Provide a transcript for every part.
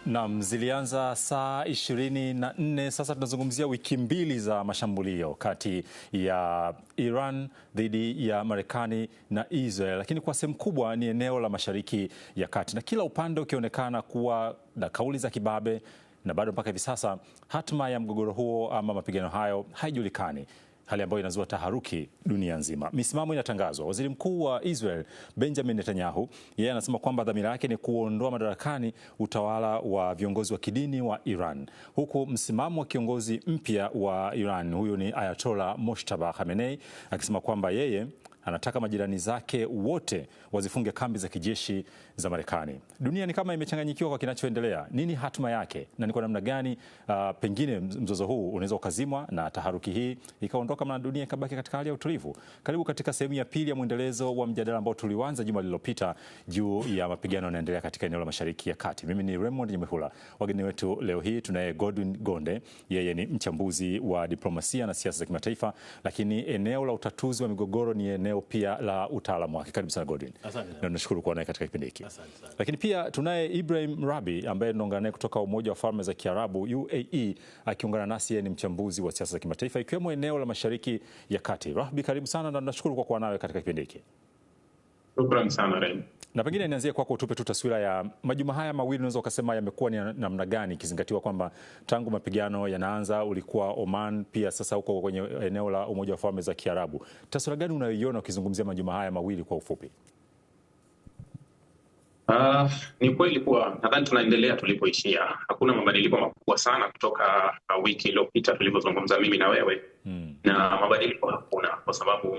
Naam, zilianza saa 24. Sasa tunazungumzia wiki mbili za mashambulio kati ya Iran dhidi ya Marekani na Israel, lakini kwa sehemu kubwa ni eneo la Mashariki ya Kati, na kila upande ukionekana kuwa na kauli za kibabe, na bado mpaka hivi sasa hatma ya mgogoro huo ama mapigano hayo haijulikani, hali ambayo inazua taharuki dunia nzima. Misimamo inatangazwa. Waziri Mkuu wa Israel Benjamin Netanyahu, yeye anasema kwamba dhamira yake ni kuondoa madarakani utawala wa viongozi wa kidini wa Iran, huku msimamo wa kiongozi mpya wa Iran, huyu ni Ayatollah Mojtaba Khamenei, akisema kwamba yeye anataka majirani zake wote wazifunge kambi za kijeshi za Marekani. Dunia ni kama imechanganyikiwa kwa kinachoendelea. Nini hatma yake na ni kwa namna gani pengine mzozo huu unaweza ukazimwa na taharuki hii ikaondoka na dunia ikabaki katika hali ya utulivu? Karibu katika sehemu ya pili ya mwendelezo wa mjadala ambao tulianza juma lililopita juu ya mapigano yanayoendelea katika eneo la Mashariki ya Kati. Mimi ni Raymond Nyamwihula. Wageni wetu leo hii tunaye Godwin Gonde, yeye ni mchambuzi wa diplomasia na siasa za kimataifa, lakini eneo la utatuzi wa migogoro ni eneo pia la utaalamu wake. Karibu sana Godwin. Asante. Na tunashukuru kuwa naye katika kipindi hiki. Asante. Lakini pia tunaye Ibrahim Rabi ambaye tunaungana naye kutoka Umoja wa Falme za Kiarabu UAE, akiungana nasi. Yeye ni mchambuzi wa siasa za kimataifa ikiwemo eneo la Mashariki ya Kati. Rabi, karibu sana na tunashukuru kwa kuwa nawe katika kipindi hiki. Shukrani sana Raymond. Na pengine nianzie kwako, utupe tu taswira ya majuma haya mawili, unaweza ukasema yamekuwa ni namna gani, ikizingatiwa kwamba tangu mapigano yanaanza ulikuwa Oman, pia sasa huko kwenye eneo la Umoja wa Falme za Kiarabu. Taswira gani unayoiona ukizungumzia majuma haya mawili kwa ufupi? Ni kweli kuwa nadhani tunaendelea tulipoishia. Hakuna mabadiliko makubwa sana kutoka wiki iliyopita tulivyozungumza mimi na wewe. Na mabadiliko hakuna, kwa sababu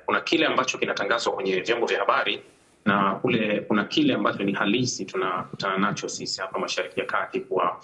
kuna kile ambacho kinatangazwa kwenye vyombo vya habari na kule kuna kile ambacho ni halisi tunakutana nacho sisi hapa Mashariki ya Kati, kwa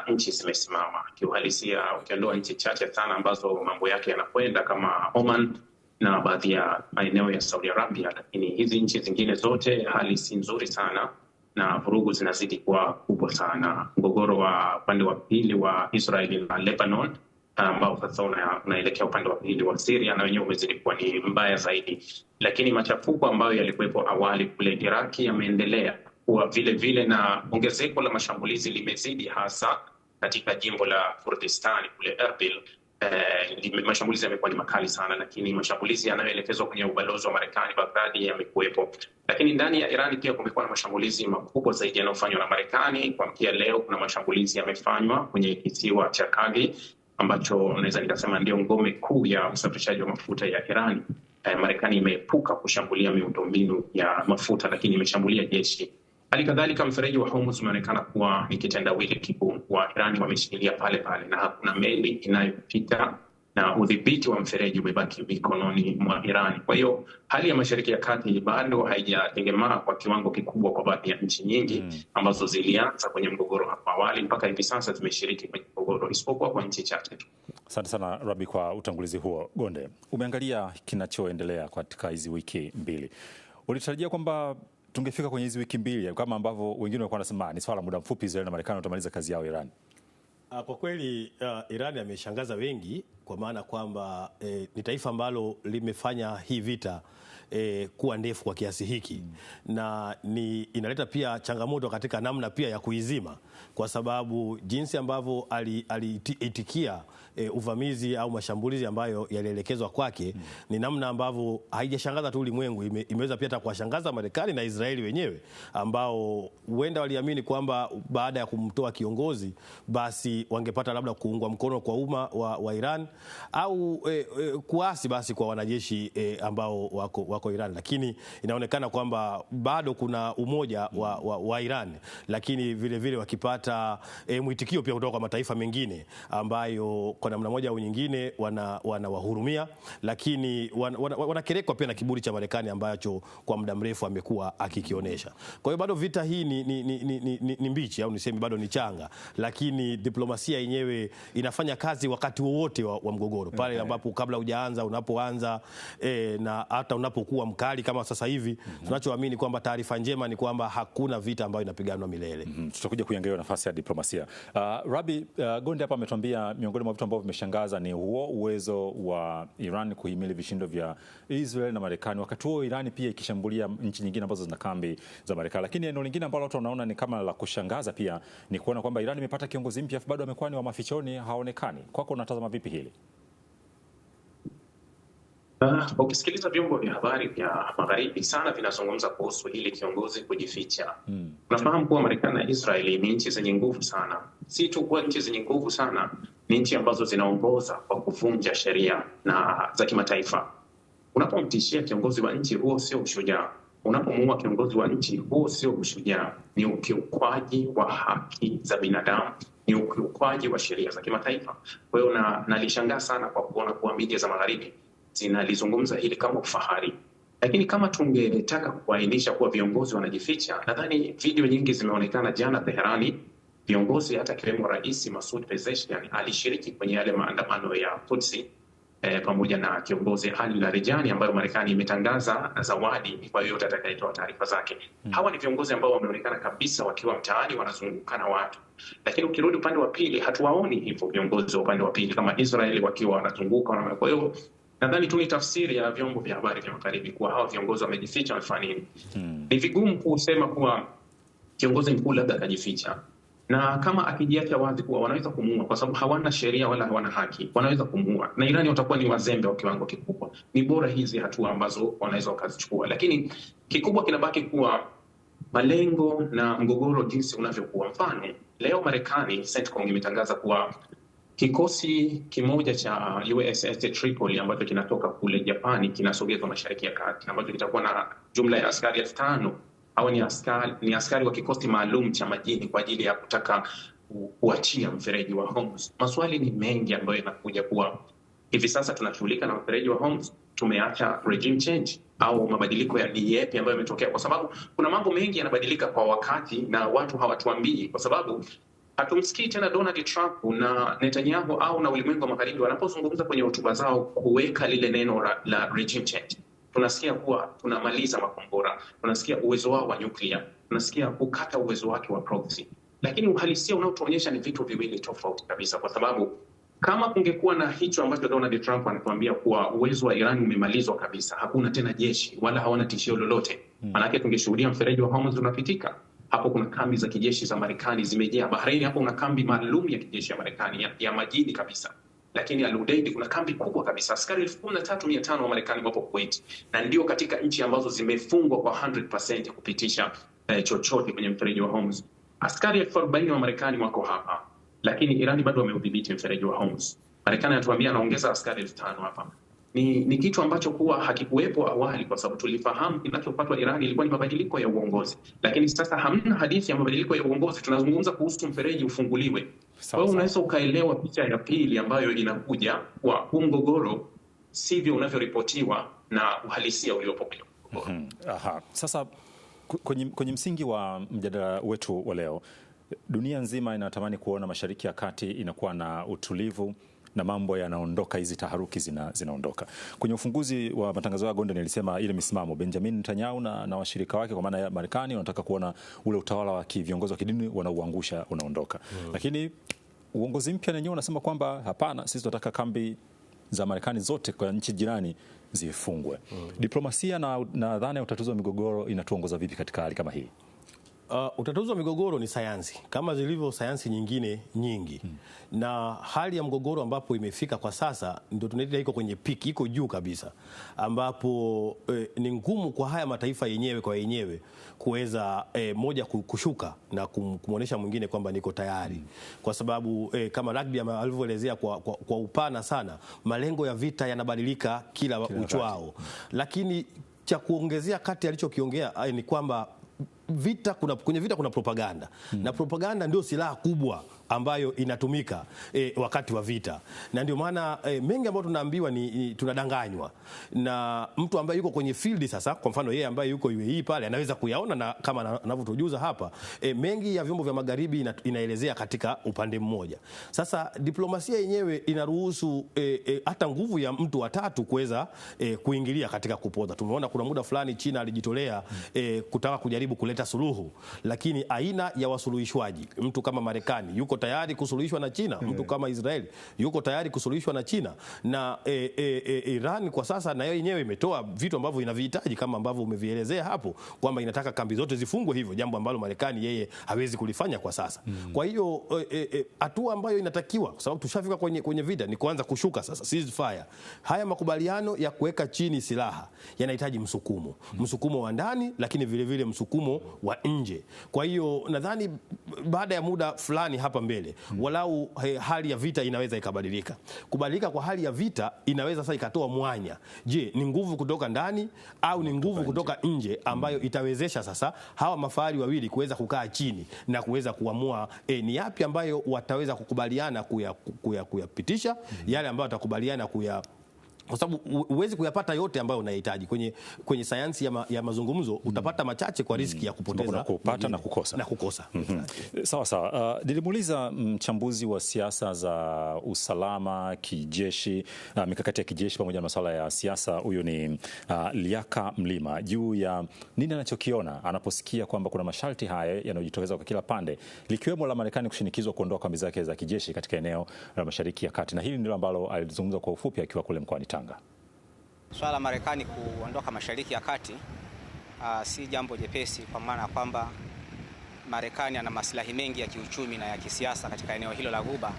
nchi zimesimama kiuhalisia, ukiondoa nchi chache sana ambazo mambo yake yanakwenda kama Oman na baadhi ya maeneo ya Saudi Arabia, lakini hizi nchi zingine zote hali si nzuri sana na vurugu zinazidi kuwa kubwa sana. Mgogoro wa upande wa pili wa Israeli na Lebanon ambao sasa unaelekea upande wa pili wa Syria na wenyewe umezidi kuwa ni mbaya zaidi, lakini machafuko ambayo yalikuwepo awali kule Iraki yameendelea kuwa vile vile, na ongezeko la mashambulizi limezidi hasa katika jimbo la Kurdistan kule Erbil. Mashambulizi yamekuwa ni makali sana, lakini mashambulizi yanayoelekezwa kwenye ubalozi wa Marekani Baghdad yamekuwepo. Lakini ndani ya Iran pia kumekuwa na mashambulizi makubwa zaidi yanayofanywa na Marekani. Kwa mkia leo kuna mashambulizi yamefanywa kwenye kisiwa cha Kargi ambacho naweza nikasema ndio ngome kuu ya usafirishaji wa mafuta ya Iran. Marekani imeepuka kushambulia miundombinu ya mafuta, lakini imeshambulia jeshi. Hali kadhalika mfereji wa Hormuz umeonekana kuwa ni kitendawili kigumu. Wa Iran wameshikilia pale pale na hakuna meli inayopita, na udhibiti wa mfereji umebaki mikononi mwa Iran. Kwa hiyo hali ya Mashariki ya Kati bado haijatengemaa kwa kiwango kikubwa kwa baadhi ya nchi nyingi ambazo zilianza kwenye mgogoro hapo awali, mpaka hivi sasa zimeshiriki kwenye mgogoro, isipokuwa kwa nchi chache tu. Asante sana Rabi kwa utangulizi huo. Gonde, umeangalia kinachoendelea katika hizi wiki mbili, ulitarajia kwamba tungefika kwenye hizi wiki mbili kama ambavyo wengine walikuwa wanasema ni swala muda mfupi Israel na Marekani watamaliza kazi yao Iran? Kwa kweli Iran ameshangaza wengi, kwa maana kwamba ni taifa ambalo limefanya hii vita kuwa ndefu kwa kiasi hiki, na inaleta pia changamoto katika namna pia ya kuizima, kwa sababu jinsi ambavyo aliitikia uvamizi au mashambulizi ambayo yalielekezwa kwake ni namna ambavyo haijashangaza tu ulimwengu, imeweza pia hata kuwashangaza Marekani na Israeli wenyewe, ambao huenda waliamini kwamba baada ya kumtoa kiongozi basi wangepata labda kuungwa mkono kwa umma wa Iran au kuasi basi kwa wanajeshi ambao wako Iran, lakini inaonekana kwamba bado kuna umoja wa Iran, lakini vile vile wakipata mwitikio pia kutoka kwa mataifa mengine ambayo kwa namna moja au nyingine wanawahurumia, lakini wanakerekwa pia na kiburi cha Marekani ambacho kwa muda mrefu amekuwa akikionyesha. Kwa hiyo bado vita hii ni mbichi, au niseme bado ni changa, lakini diplomasia yenyewe inafanya kazi wakati wowote wa mgogoro, pale ambapo kabla hujaanza, unapoanza na hata unapokuwa kuwa mkali kama sasa hivi, tunachoamini kwamba taarifa njema ni kwamba hakuna vita ambayo inapiganwa milele. Tutakuja kuiangalia nafasi ya diplomasia. Rabi, Gonde hapa ametuambia miongoni mwa vitu ambavyo vimeshangaza ni huo uwezo wa Iran kuhimili vishindo vya Israel na Marekani, wakati huo Iran pia ikishambulia nchi nyingine ambazo zina kambi za Marekani. Lakini eneo lingine ambalo watu wanaona ni kama la kushangaza pia ni kuona kwamba Iran imepata kiongozi mpya bado amekuwa ni wa mafichoni, haonekani. Kwako unatazama vipi hili? Ukisikiliza vyombo vya habari vya magharibi sana vinazungumza kuhusu hili kiongozi kujificha. Unafahamu kuwa Marekani na Israeli ni nchi zenye nguvu sana. Si tu kuwa nchi zenye nguvu sana, ni nchi ambazo zinaongoza kwa kuvunja sheria na za kimataifa. Unapomtishia kiongozi wa nchi, huo sio ushujaa. Unapomuua kiongozi wa nchi, huo sio ushujaa. Ni ukiukwaji wa haki za binadamu, ni ukiukwaji wa sheria za kimataifa. Kwa hiyo nalishangaa sana kwa kuona kuwa media za magharibi zinalizungumza hili kama ufahari. Lakini kama tungetaka kuainisha kuwa viongozi wanajificha, nadhani video nyingi zimeonekana jana Teherani. Viongozi hata kiwemo Rais Masoud Pezeshkian alishiriki kwenye yale maandamano ya Quds pamoja na kiongozi Ali Larijani ambayo Marekani imetangaza zawadi kwa yoyote atakayetoa taarifa zake. Hawa ni viongozi ambao wameonekana kabisa wakiwa mtaani wanazunguka na watu. Lakini ukirudi upande wa pili, hatuwaoni hivyo viongozi wa upande wa pili kama Israeli wakiwa wanazunguka. Kwa hiyo nadhani tu ni tafsiri ya vyombo vya habari vya magharibi kuwa hawa viongozi wamejificha, wamefanya nini. Ni vigumu kusema kuwa kiongozi mkuu labda akajificha, na kama akijiacha wazi kuwa wanaweza kumuua kwa sababu hawana sheria wala hawana haki, wanaweza kumuua na Irani watakuwa ni wazembe wa kiwango kikubwa. Ni bora hizi hatua ambazo wanaweza wakazichukua, lakini kikubwa kinabaki kuwa malengo na mgogoro jinsi unavyokuwa. Mfano, leo Marekani CENTCOM imetangaza kuwa kikosi kimoja cha USS Tripoli ambacho kinatoka kule Japani kinasogezwa Mashariki ya Kati, ambacho kitakuwa na jumla ya askari 5,000 au ni askari wa kikosi maalum cha majini kwa ajili ya kutaka kuachia mfereji wa Hormuz. Maswali ni mengi ambayo yanakuja kuwa hivi sasa tunashughulika na mfereji wa Hormuz, tumeacha regime change au mabadiliko ya DEP ambayo yametokea, kwa sababu kuna mambo mengi yanabadilika kwa wakati na watu hawatuambii, kwa sababu hatumsikii tena Donald Trump na Netanyahu au na ulimwengu wa magharibi wanapozungumza kwenye hotuba zao kuweka lile neno la regime change. Tunasikia kuwa tunamaliza makombora, tunasikia uwezo wao wa nyuklia, tunasikia kukata uwezo wake wa proxy. Lakini uhalisia unaotuonyesha ni vitu viwili tofauti kabisa, kwa sababu kama kungekuwa na hicho ambacho Donald Trump anatuambia kuwa uwezo wa Iran umemalizwa kabisa, hakuna tena jeshi wala hawana tishio lolote, manake tungeshuhudia mfereji wa Hormuz unapitika. Hapo kuna kambi za kijeshi za Marekani zimejaa. Bahrain hapo kuna kambi maalum ya kijeshi ya Marekani ya majini kabisa. Lakini Al-Udeid kuna kambi kubwa kabisa. Askari 13,500 wa Marekani wapo Kuwait. Na ndio katika nchi ambazo zimefungwa kwa 100% kupitisha chochote kwenye mfereji wa Hormuz. Askari 40,000 wa Marekani wako hapa. Lakini Irani bado wameudhibiti mfereji wa Hormuz. Marekani anatuambia anaongeza askari 5,000 hapa. Ni kitu ambacho kuwa hakikuwepo awali, kwa sababu tulifahamu kinachopatwa Irani ilikuwa ni mabadiliko ya uongozi. Lakini sasa hamna hadithi ya mabadiliko ya uongozi, tunazungumza kuhusu mfereji ufunguliwe. Kwa hiyo unaweza ukaelewa picha ya pili ambayo inakuja kwa huu mgogoro sivyo unavyoripotiwa na uhalisia uliopo kwenye mgogoro. Sasa kwenye msingi wa mjadala wetu wa leo, dunia nzima inatamani kuona Mashariki ya Kati inakuwa na utulivu na mambo yanaondoka, hizi taharuki zinaondoka. Kwenye ufunguzi wa matangazo ya Gonde nilisema ile misimamo Benjamin Netanyahu na washirika wake kwa maana ya Marekani wanataka kuona ule utawala wa viongozi wa kidini wanauangusha, unaondoka. Lakini uongozi mpya wenyewe unasema kwamba hapana, sisi tunataka kambi za Marekani zote kwa nchi jirani zifungwe. Diplomasia na dhana ya utatuzi wa migogoro inatuongoza vipi katika hali kama hii? Utatuzi wa migogoro ni sayansi kama zilivyo sayansi nyingine nyingi. Na hali ya mgogoro ambapo imefika kwa sasa ndio tunaita iko kwenye peak, iko juu kabisa, ambapo ni ngumu kwa haya mataifa yenyewe kwa yenyewe kuweza moja kushuka na kumuonesha mwingine kwamba niko tayari, kwa sababu kama Rugby alivyoelezea kwa upana sana, malengo ya vita yanabadilika kila uchwao. Lakini cha kuongezea kati alichokiongea ni kwamba kwenye vita kuna propaganda na propaganda ndio silaha kubwa ambayo inatumika wakati wa vita, na ndio maana mengi ambayo tunaambiwa ni tunadanganywa na mtu ambaye yuko kwenye field. Sasa kwa mfano yeye ambaye yuko UAE pale anaweza kuyaona, na kama anavyotujuza hapa mengi ya vyombo vya magharibi inaelezea katika upande mmoja. Sasa diplomasia yenyewe inaruhusu hata nguvu ya mtu wa tatu kuweza kuingilia katika kupoza. Tumeona kuna muda fulani China alijitolea kutaka kujaribu kuleta suluhu, lakini aina ya wasuluhishwaji, mtu kama Marekani yuko tayari kusuluhishwa na China, mtu kama Israeli yuko tayari kusuluhishwa na China, na Iran kwa sasa na yenyewe imetoa vitu ambavyo inavihitaji kama ambavyo umevielezea hapo kwamba inataka kambi zote zifungwe hivyo, jambo ambalo Marekani yeye hawezi kulifanya kwa sasa. Kwa hiyo hatua ambayo inatakiwa, kwa sababu tushafika kwenye vita, ni kuanza kushuka sasa ceasefire. Haya makubaliano ya kuweka chini silaha yanahitaji msukumo wa ndani, lakini vile vile msukumo wa nje. Kwa hiyo nadhani baada ya muda fulani hapa mbele walau hali ya vita inaweza ikabadilika. Kubadilika kwa hali ya vita inaweza sasa ikatoa mwanya. Je, ni nguvu kutoka ndani au ni nguvu kutoka nje ambayo itawezesha sasa hawa mafahari wawili kuweza kukaa chini na kuweza kuamua ni yapi ambayo wataweza kukubaliana kuyapitisha, yale ambayo watakubaliana kwa sababu huwezi kuyapata yote ambayo unahitaji kwenye sayansi ya mazungumzo. Utapata machache kwa riski ya kupoteza, kupata na kukosa. Sawa sawa. Nilimuuliza mchambuzi wa siasa za usalama, kijeshi, mikakati ya kijeshi pamoja na masuala ya siasa, huyo ni Liaka Mlima, juu ya nini anachokiona anaposikia kwamba kuna masharti haya yanayojitokeza kwa kila pande, likiwemo la Marekani kushinikizwa kuondoa kambi zake za kijeshi katika eneo la Mashariki ya Kati, na hili ndilo ambalo alizungumza kwa ufupi akiwa kule mkoani Tanga. Swala la Marekani kuondoka Mashariki ya Kati si jambo jepesi, kwa maana kwamba Marekani ana maslahi mengi ya kiuchumi na ya kisiasa katika eneo hilo la Ghuba.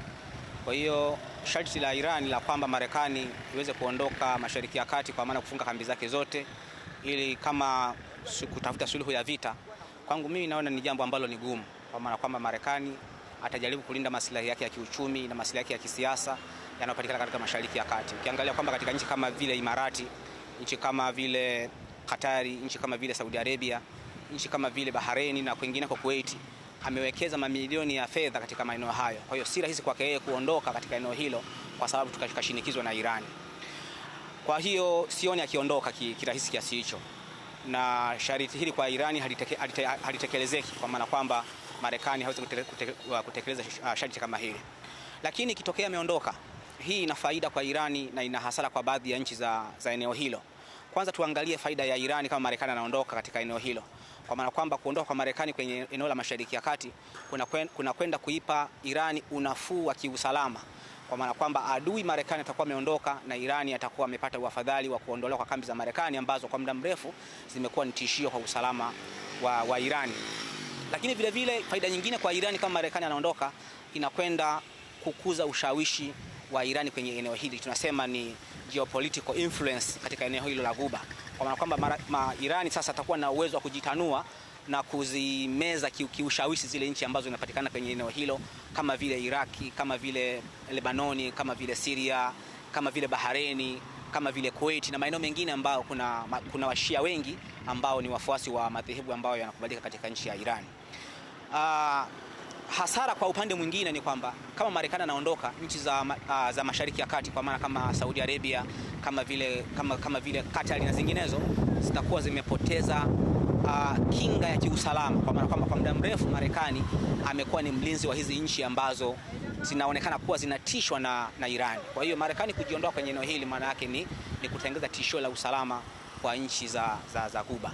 Kwa hiyo sharti la Iran la kwamba Marekani iweze kuondoka Mashariki ya Kati, kwa maana kufunga kambi zake zote ili kama kutafuta suluhu ya vita, kwangu mimi naona ni jambo ambalo ni gumu, kwa maana kwamba Marekani atajaribu kulinda maslahi yake ya kiuchumi na maslahi yake ya kisiasa yanayopatikana katika Mashariki ya Kati. Ukiangalia kwamba katika nchi kama vile Imarati, nchi kama vile Katari, nchi kama vile Saudi Arabia, nchi kama vile Bahrain na kwingine kwa Kuwait, amewekeza mamilioni ya fedha katika maeneo hayo. Kwa hiyo si rahisi kwake yeye kuondoka katika eneo hilo kwa sababu tukashinikizwa na Iran. Kwa hiyo sioni akiondoka kirahisi kiasi hicho, na sharti hili kwa Iran halitekelezeki, kwa maana kwamba Marekani hawezi kutekeleza sharti kama hili. Lakini ikitokea ameondoka, hii ina faida kwa Irani na ina hasara kwa baadhi ya nchi za eneo hilo. Kwanza tuangalie faida ya Irani kama Marekani anaondoka katika eneo hilo, kwa maana kwamba kuondoka kwa Marekani kwenye eneo la Mashariki ya Kati kuna kwenda kuipa Irani unafuu wa kiusalama, kwa maana kwamba adui Marekani atakuwa ameondoka na Irani atakuwa amepata uafadhali wa kuondolewa kwa kambi za Marekani ambazo kwa muda mrefu zimekuwa ni tishio kwa usalama wa Irani. Lakini vile vile faida nyingine kwa Irani kama Marekani anaondoka, inakwenda kukuza ushawishi wa Irani kwenye eneo hili. Tunasema ni geopolitical influence katika eneo hilo la Ghuba, kwa maana kwamba Irani sasa atakuwa na uwezo wa kujitanua na kuzimeza kiushawishi zile nchi ambazo zinapatikana kwenye eneo hilo, kama vile Iraki, kama vile Lebanoni, kama vile Syria, kama vile Bahrain, kama vile Kuwait na maeneo mengine ambayo kuna washia wengi ambao ni wafuasi wa madhehebu ambayo yanakubalika katika nchi ya Irani. Hasara kwa upande mwingine ni kwamba Marekani anaondoka, nchi za Mashariki ya Kati, kwa maana kama Saudi Arabia, kama vile Qatar na zinginezo, zitakuwa zimepoteza kinga ya kiusalama, kwa maana kwamba kwa muda mrefu Marekani amekuwa ni mlinzi wa hizi nchi ambazo zinaonekana kuwa zinatishwa na Iran. Kwa hiyo Marekani kujiondoa kwenye eneo hili maana yake ni kutengeneza tishio la usalama kwa nchi za Ghuba.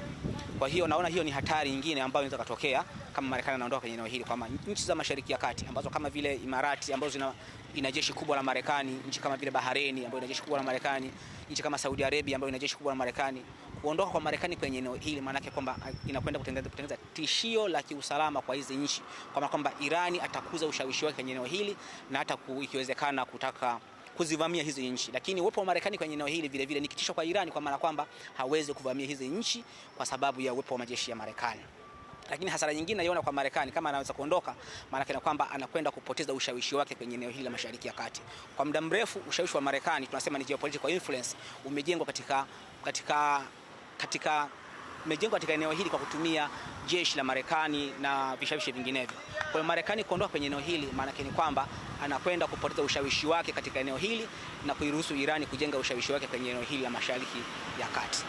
Kwa hiyo naona hiyo ni hatari nyingine ambayo inaweza kutokea kama Marekani anaondoka kwenye eneo hili, kwamba nchi za Mashariki ya Kati ambazo kama vile Imarati ambazo ina jeshi kubwa la Marekani, nchi kama vile Bahrain ambayo ina jeshi kubwa la Marekani, nchi kama Saudi Arabia ambayo ina jeshi kubwa la Marekani, kuondoka kwa Marekani kwenye eneo hili maana yake kwamba inakwenda kutengeneza tishio la kiusalama kwa hizi nchi, kwa kwamba Irani atakuza ushawishi wake kwenye eneo hili na hata ikiwezekana kutaka kuzivamia hizi nchi. Lakini uwepo wa Marekani kwenye eneo hili vile vile ni kitisho kwa Irani, kwa maana kwamba hawezi kuvamia hizi nchi kwa sababu ya uwepo wa majeshi ya Marekani. Lakini hasara nyingine naiona kwa Marekani kama anaweza kuondoka, maana yake kwamba anakwenda kupoteza ushawishi wake kwenye eneo hili la Mashariki ya Kati. Kwa muda mrefu ushawishi wa Marekani, tunasema ni geopolitical influence, umejengwa katika imejengwa katika eneo hili kwa kutumia jeshi la Marekani na vishawishi vinginevyo. Kwa hiyo Marekani kuondoka kwenye eneo hili maana yake ni kwamba anakwenda kupoteza ushawishi wake katika eneo hili na kuiruhusu Irani kujenga ushawishi wake kwenye eneo hili la Mashariki ya Kati.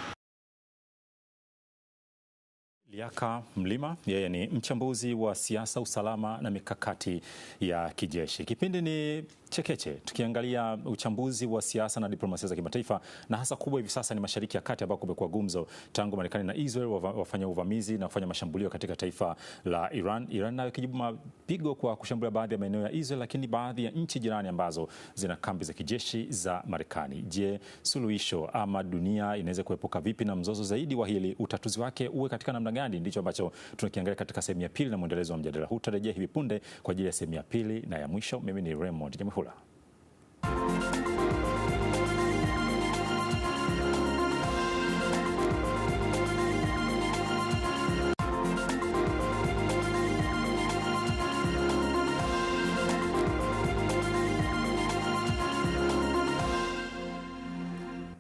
Liaka Mlima, yeye ni mchambuzi wa siasa, usalama na mikakati ya kijeshi. Kipindi ni Chekeche, tukiangalia uchambuzi wa siasa na diplomasia za kimataifa, na hasa kubwa hivi sasa ni Mashariki ya Kati ambako kumekuwa gumzo tangu Marekani na Israel wafanya uvamizi na kufanya mashambulio katika taifa la Iran. Iran nayo ikijibu mapigo kwa kushambulia baadhi ya maeneo ya Israel, lakini baadhi ya nchi jirani ambazo zina kambi za kijeshi za Marekani. Je, suluhisho ama dunia inaweza kuepuka vipi na mzozo zaidi wa hili? Utatuzi wake uwe katika namna gani? Ndicho ambacho tunakiangalia katika sehemu ya pili na mwendelezo wa mjadala huu. Tutarejea hivi punde kwa ajili ya sehemu ya pili na ya mwisho. Mimi ni Raymond Jamhula.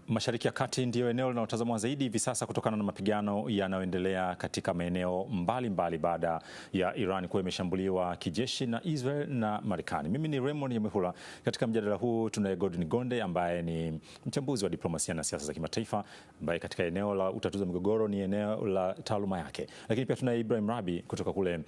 Mashariki ya Kati ndiyo eneo linalotazamwa zaidi hivi sasa kutokana na mapigano yanayoendelea katika maeneo mbalimbali baada ya Iran kuwa imeshambuliwa kijeshi na Israel na Marekani. Mimi ni Raymond Nyamwihula. Katika mjadala huu tunaye Gordon Gonde ambaye ni mchambuzi wa diplomasia na siasa za kimataifa, ambaye katika eneo la utatuzi wa migogoro ni eneo la taaluma yake. Lakini pia tunaye Ibrahim Rabi kutoka kule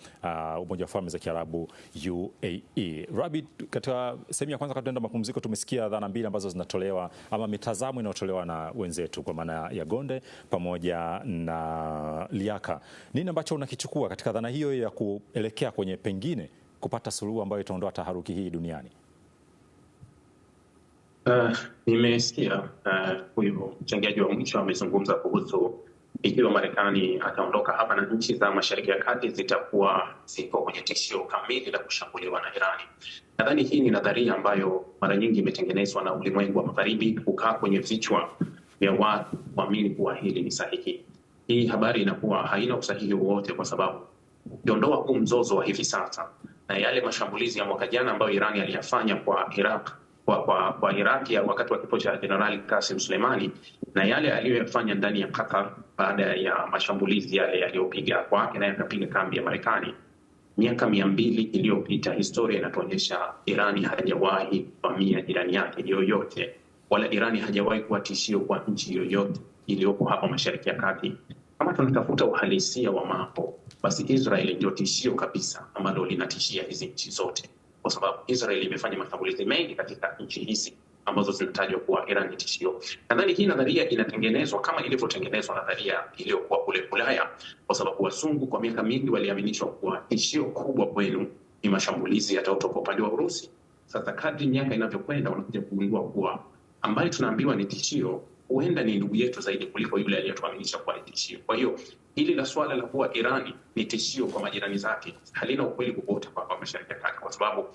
Umoja wa Falme za Kiarabu UAE. Rabi, katika sehemu ya kwanza kabla tuenda mapumziko tumesikia dhana mbili ambazo zinatolewa ama mitazamo inayotolewa na wenzetu kwa maana ya Gonde pamoja na Liaka. Nini ambacho unakichukua katika dhana hiyo ya kuelekea kwenye pengine kupata suluhu ambayo itaondoa taharuki hii duniani? Nimesikia huyo mchangiaji wa mwisho amezungumza kuhusu ikiwa Marekani ataondoka hapa na nchi za Mashariki ya Kati zitakuwa ziko kwenye tishio kamili la kushambuliwa na Irani. Nadhani hii ni nadharia ambayo mara nyingi imetengenezwa na ulimwengu wa Magharibi kukaa kwenye vichwa vya watu kuamini kuwa hili ni sahihi. Hii habari inakuwa haina usahihi wowote, kwa sababu ukiondoa huu mzozo wa hivi sasa na yale mashambulizi ya mwaka jana ambayo Irani aliyafanya kwa Iraq kwa Iraq ya wakati wa kifo cha Jenerali Qasem Soleimani na yale aliyoyafanya ndani ya Qatar baada ya mashambulizi yale yaliyopiga kwake na yakapiga kambi ya Marekani miaka 200 iliyopita, historia inatuonyesha Irani hajawahi kuvamia jirani yake yoyote, wala Irani hajawahi kuwa tishio kwa nchi yoyote iliyopo hapa Mashariki ya Kati. Kama tunatafuta uhalisia wa mambo, basi Israeli ndio tishio kabisa ambalo linatishia hizi nchi zote, kwa sababu Israeli imefanya mashambulizi mengi katika nchi hizi ambazo zinatajwa kuwa Iran ni tishio. Nadhani hii nadharia inatengenezwa kama ilivyotengenezwa nadharia iliyokuwa kule Ulaya, kwa sababu wazungu kwa miaka mingi waliaminishwa kuwa tishio kubwa kwenu ni mashambulizi yatayotoka upande wa Urusi. Sasa kadri miaka inavyokwenda unakuja kugundua kuwa ambaye tunaambiwa ni tishio huenda ni ndugu yetu zaidi kuliko yule aliyetuaminisha kuwa ni tishio. Kwa hiyo hili la swala la kuwa Irani ni tishio kwa majirani zake halina ukweli wowote kwa Mashariki ya Kati, kwa sababu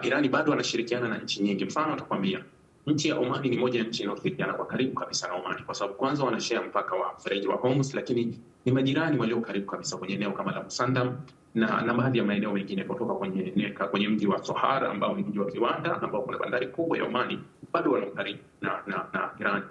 Irani bado anashirikiana na nchi nyingi. Mfano atakwambia nchi ya Omani ni moja ya nchi inayoshirikiana kwa karibu kabisa na Omani, kwa sababu kwanza wanashare mpaka wa mfereji wa Hormuz, lakini ni majirani walio karibu kabisa kwenye eneo kama la Musandam na baadhi ya maeneo mengine kutoka kwenye mji wa Sohar ambao ni mji wa viwanda ambao kuna bandari kubwa ya Omani, bado wana karibu na Iran.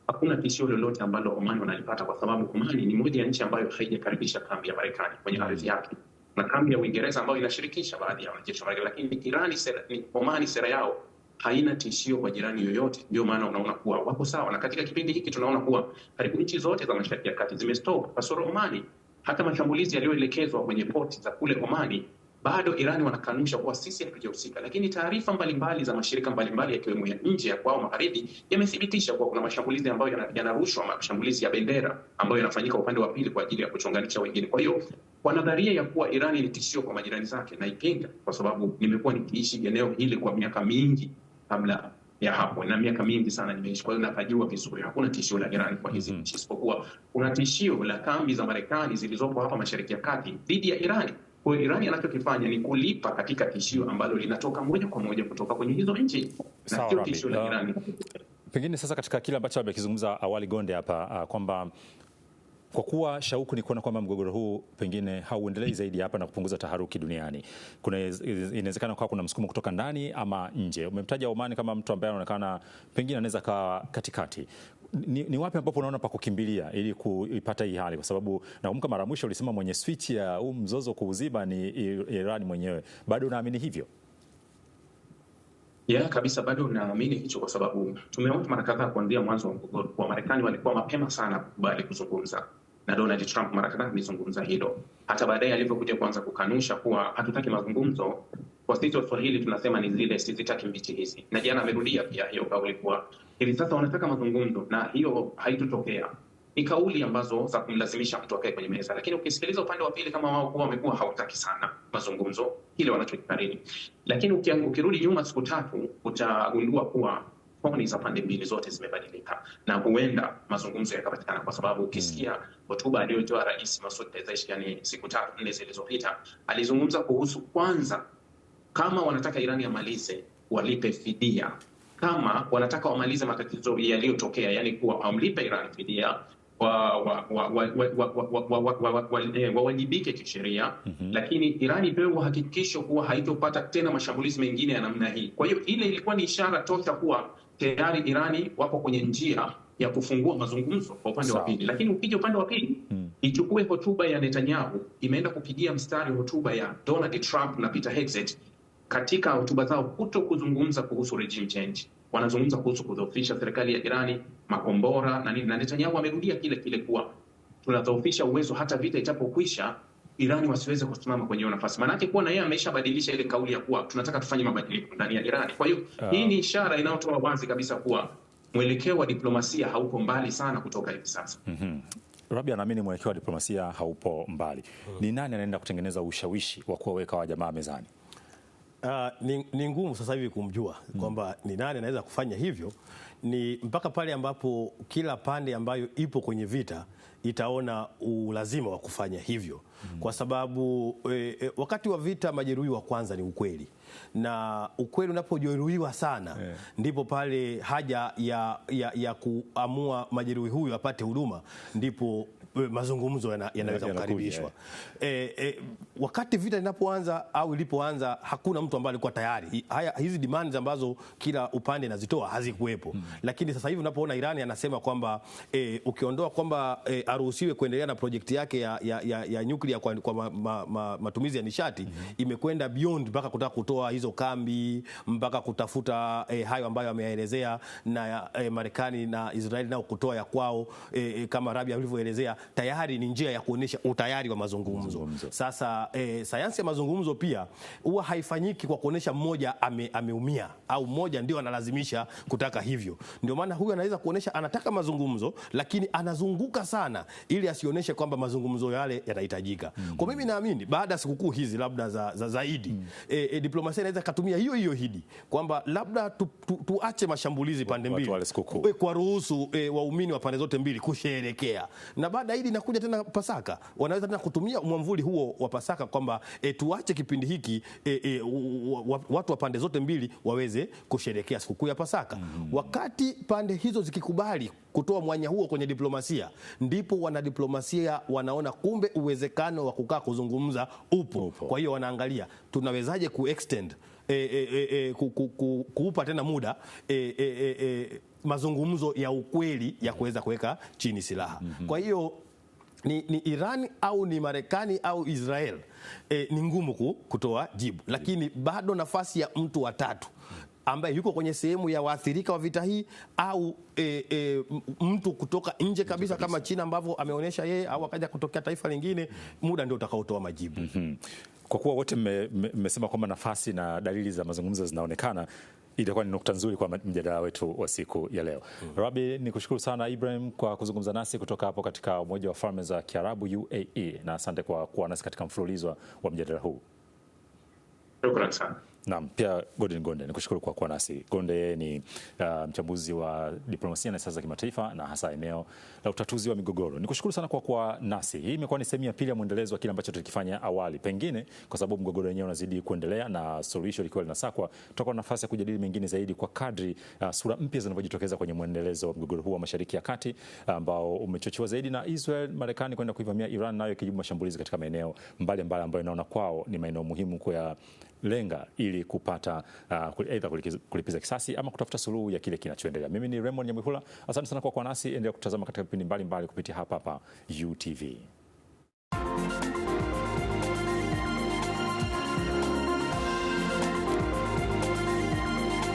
Hakuna tishio lolote ambalo Omani wanalipata, kwa sababu Omani ni moja ya nchi ambayo haijakaribisha kambi ya Marekani kwenye ardhi yake, na kambi ya Uingereza ambayo inashirikisha baadhi ya wanajeshi wa Marekani, lakini Omani sera yao haina tishio kwa jirani yoyote. Ndio maana unaona kuwa wako sawa, na katika kipindi hiki tunaona kuwa karibu nchi zote za Mashariki ya Kati zimestop kasoro Omani. Hata mashambulizi yaliyoelekezwa kwenye poti za kule Omani, bado Irani wanakanusha kuwa sisi hatujahusika, lakini taarifa mbalimbali za mashirika mbalimbali yakiwemo ya nje ya kwao magharibi yamethibitisha kuwa kuna mashambulizi ambayo yanarushwa, mashambulizi ya bendera ambayo yanafanyika upande wa pili kwa ajili ya kuchonganisha wengine. Kwa hiyo kwa nadharia ya kuwa Irani ni tishio kwa majirani zake naipinga, kwa sababu nimekuwa nikiishi eneo hili kwa miaka mingi kabla ya hapo, na miaka mingi sana nimeishi, kwa hiyo napajua vizuri hakuna tishio la Irani kwa hizi nchi, isipokuwa kuna tishio la kambi za Marekani zilizopo hapa Mashariki ya Kati dhidi ya Irani. Kwa hiyo Irani anachokifanya ni kulipa katika tishio ambalo linatoka moja kwa moja kutoka kwenye hizo nchi, na sio tishio la Irani. Pengine sasa katika kile ambacho amekizungumza awali Gonde hapa kwamba Kwa kuwa shauku ni kuona kwamba mgogoro huu pengine hauendelei zaidi hapa na kupunguza taharuki duniani, inawezekana kwa kuna msukumo kutoka ndani ama nje. Umemtaja Oman kama mtu ambaye anaonekana pengine anaweza kaa katikati. Ni wapi ambapo unaona pa kukimbilia ili kuipata hii hali? Kwa sababu nakumbuka mara mwisho ulisema mwenye switch ya mzozo kuuziba ni Iran mwenyewe. Bado unaamini hivyo? Ya kabisa, bado naamini hicho, kwa sababu tumeona mara kadhaa kuanzia mwanzo wa mgogoro kwa Marekani walikuwa mapema sana kukubali kuzungumza, na Donald Trump mara kadhaa alizungumza hilo. Hata baadaye alivyokuja kuanza kukanusha kuwa hatutaki mazungumzo, kwa sisi Waswahili tunasema ni zile sizitaki mbichi hizi, na jana amerudia pia hiyo kauli kuwa hivi sasa wanataka mazungumzo na hiyo haitotokea. Ni kauli ambazo za kumlazimisha mtu akae kwenye meza, lakini ukisikiliza upande wa pili kama wao kuwa wamekuwa hawataki sana mazungumzo, kile wanachokikariri. Lakini ukirudi nyuma siku tatu utagundua kuwa toni za pande mbili zote zimebadilika, na huenda mazungumzo yakapatikana, kwa sababu ukisikia hotuba aliyotoa Rais Masoud Pezeshkian siku 3-4 zilizopita, alizungumza kuhusu kwanza, kama wanataka Irani yamalize walipe fidia, kama wanataka wamalize matatizo yaliyotokea, yani kuwa wamlipe Irani fidia, wawajibike kisheria, lakini Irani ipewe uhakikisho kuwa haitopata tena mashambulizi mengine ya namna hii. Kwa hiyo ile ilikuwa ni ishara tosha kuwa tayari Irani wapo kwenye njia ya kufungua mazungumzo kwa upande wa pili. Lakini ukija upande wa pili, ichukue hotuba ya Netanyahu, imeenda kupigia mstari hotuba ya Donald Trump na Peter Hegseth. Katika hotuba zao kuto kuzungumza kuhusu regime change, wanazungumza kuhusu kudhoofisha serikali ya Irani, makombora na nini. Na Netanyahu amerudia kile kile kuwa tunadhoofisha uwezo hata vita itapokwisha Irani wasiweze kusimama kwenye nafasi. Maana kuwa na yeye ameshabadilisha ile kauli ya kuwa tunataka tufanye mabadiliko ndani ya Irani. Kwa hiyo hii ni ishara inayotoa wazi kabisa kuwa mwelekeo wa diplomasia haupo mbali sana kutoka hivi sasa. Rabi anaamini mwelekeo wa diplomasia haupo mbali. Ni nani anaenda kutengeneza ushawishi wa kuwaweka wa jamaa mezani? Ni ngumu sasa hivi kumjua kwamba ni nani anaweza kufanya hivyo. Ni mpaka pale ambapo kila pande ambayo ipo kwenye vita itaona ulazima wa kufanya hivyo, kwa sababu wakati wa vita majeruhi wa kwanza ni ukweli, na ukweli unapojeruhiwa sana ndipo pale haja ya kuamua majeruhi huyu apate huduma, ndipo mazungumzo yanaweza kukaribishwa. Wakati vita inapoanza au ilipoanza, hakuna mtu ambaye alikuwa tayari. Hizi demands ambazo kila upande nazitoa hazikuwepo. Lakini sasa hivi unapoona Irani anasema kwamba ukiondoa kwamba aruhusiwe kuendelea na project yake ya nuclear kwa matumizi ya nishati, imekwenda beyond mpaka kutaka kutoa hizo kambi, mpaka kutafuta hayo ambayo ameelezea, na Marekani na Israeli nao kutoa ya kwao, kama Rabia alivyoelezea, tayari ni njia ya kuonesha utayari wa mazungumzo. Sasa sayansi ya mazungumzo pia huwa haifanyiki kwa kuonesha mmoja ameumia au mmoja ndio analazimisha kutaka hivyo. Ndio maana huyu anaweza kuonesha anataka mazungumzo, lakini anazunguka sana ili asioneshe kwamba mazungumzo yale yanahitajika. Kwa mimi naamini baada ya sikukuu hizi labda za zaidi, diplomasia inaweza kutumia hiyo hidi kwamba labda tuache mashambulizi pande mbili, kwa ruhusu waumini wa pande zote mbili kusherehekea, na baada hili inakuja tena Pasaka, wanaweza tena kutumia mwamvuli huo wa Pasaka kwamba tuache kipindi hiki watu wa pande zote mbili waweze kusherehekea sikukuu ya Pasaka. Wakati pande hizo zikikubali kutoa mwanya huo kwenye diplomasia, ndipo wanadiplomasia wanaona kumbe uwezekano wa kukaa kuzungumza upo. Kwa hiyo wanaangalia tunawezaje kuextend kuupa tena muda mazungumzo ya ukweli ya kuweza kuweka chini silaha. Kwa hiyo ni Iran au ni Marekani au Israel, ni ngumu kutoa jibu, lakini bado nafasi ya mtu wa tatu ambaye yuko kwenye sehemu ya waathirika wa vita hii, au mtu kutoka nje kabisa kama China ambavyo ameonyesha yeye, au akaja kutokea taifa lingine, muda ndio utakaotoa majibu. Kwa kuwa wote mmesema kwamba nafasi na dalili za mazungumzo zinaonekana, itakuwa ni nukta nzuri kwa mjadala wetu wa siku ya leo. Rabi, nikushukuru sana Ibrahim kwa kuzungumza nasi kutoka hapo katika Umoja wa Falme za Kiarabu UAE, na asante kwa kuwa nasi katika mfululizo wa mjadala huu. Shukrani sana. Naam, pia Gordon Gonde, nikushukuru kwa kuwa nasi. Gonde ni mchambuzi wa diplomasia na siasa za kimataifa na hasa eneo la utatuzi wa migogoro. Nikushukuru sana kwa kuwa nasi. Hii imekuwa ni sehemu ya pili ya mwendelezo wa kile ambacho tulikifanya awali. Pengine kwa sababu mgogoro wenyewe unazidi kuendelea na suluhisho likiwa linasakwa, tutakuwa na nafasi ya kujadili mengine zaidi kwa kadri sura mpya zinavyojitokeza kwenye mwendelezo wa mgogoro huu wa Mashariki ya Kati ambao umechochewa zaidi na Israel, Marekani kwenda kuivamia Iran, nayo ikijibu mashambulizi katika maeneo mbalimbali ambayo inaona kwao ni maeneo muhimu kwa lenga ili kupata aidha kulipiza kisasi ama kutafuta suluhu ya kile kinachoendelea. Mimi ni Raymond Nyamwihula, asante sana kwa kuwa nasi. Endelea kutazama katika vipindi mbalimbali kupitia hapa UTV.